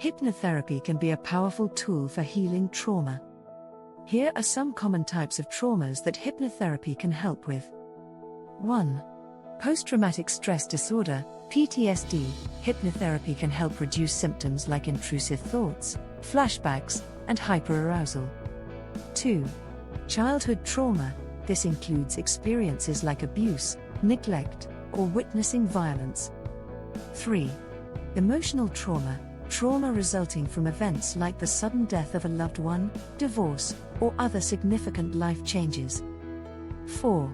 Hypnotherapy can be a powerful tool for healing trauma. Here are some common types of traumas that hypnotherapy can help with. 1. Post-traumatic stress disorder, PTSD. Hypnotherapy can help reduce symptoms like intrusive thoughts, flashbacks, and hyperarousal. 2. Childhood trauma. This includes experiences like abuse, neglect, or witnessing violence. 3. Emotional trauma. Trauma resulting from events like the sudden death of a loved one, divorce, or other significant life changes. 4.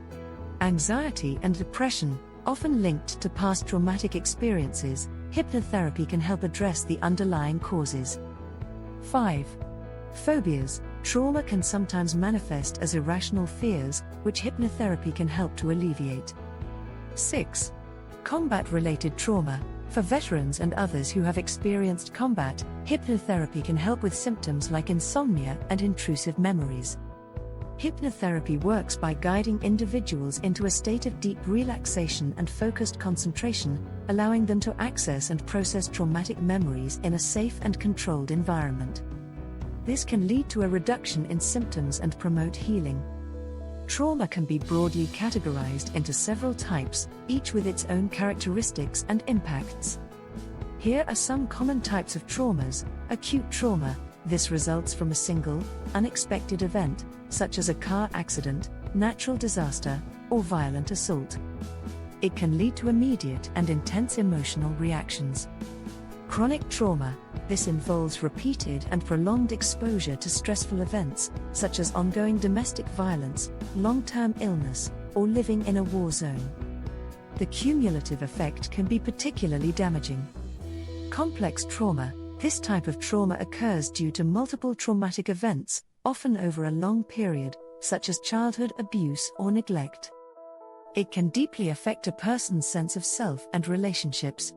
Anxiety and depression, often linked to past traumatic experiences. Hypnotherapy can help address the underlying causes. 5. Phobias. Trauma can sometimes manifest as irrational fears, which hypnotherapy can help to alleviate. 6. Combat-related trauma. For veterans and others who have experienced combat, hypnotherapy can help with symptoms like insomnia and intrusive memories. Hypnotherapy works by guiding individuals into a state of deep relaxation and focused concentration, allowing them to access and process traumatic memories in a safe and controlled environment. This can lead to a reduction in symptoms and promote healing. Trauma can be broadly categorized into several types, each with its own characteristics and impacts. Here are some common types of traumas. Acute trauma. This results from a single, unexpected event, such as a car accident, natural disaster, or violent assault. It can lead to immediate and intense emotional reactions. Chronic trauma. This involves repeated and prolonged exposure to stressful events, such as ongoing domestic violence, long-term illness, or living in a war zone. The cumulative effect can be particularly damaging. Complex trauma. This type of trauma occurs due to multiple traumatic events, often over a long period, such as childhood abuse or neglect. It can deeply affect a person's sense of self and relationships.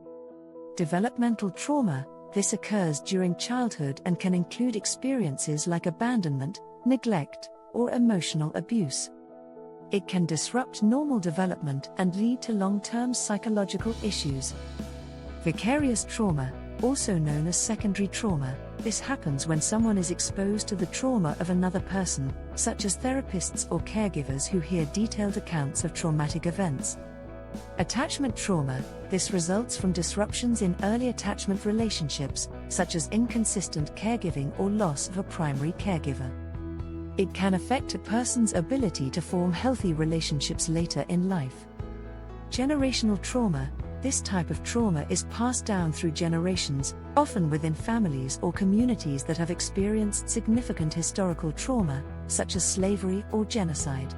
Developmental trauma. This occurs during childhood and can include experiences like abandonment, neglect, or emotional abuse. It can disrupt normal development and lead to long-term psychological issues. Vicarious trauma, also known as secondary trauma. This happens when someone is exposed to the trauma of another person, such as therapists or caregivers who hear detailed accounts of traumatic events. Attachment trauma. This results from disruptions in early attachment relationships, such as inconsistent caregiving or loss of a primary caregiver. It can affect a person's ability to form healthy relationships later in life. Generational trauma. This type of trauma is passed down through generations, often within families or communities that have experienced significant historical trauma, such as slavery or genocide.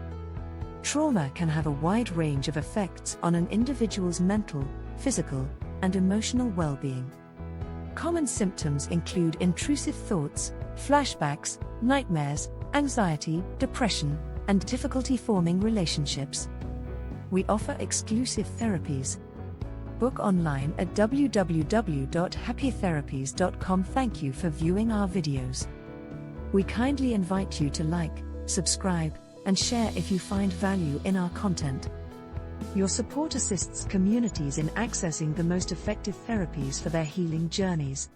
Trauma can have a wide range of effects on an individual's mental, physical, and emotional well-being. Common symptoms include intrusive thoughts, flashbacks, nightmares, anxiety, depression, and difficulty forming relationships. We offer exclusive therapies. Book online at www.happytherapies.com. Thank you for viewing our videos. We kindly invite you to like, subscribe, and share if you find value in our content. Your support assists communities in accessing the most effective therapies for their healing journeys.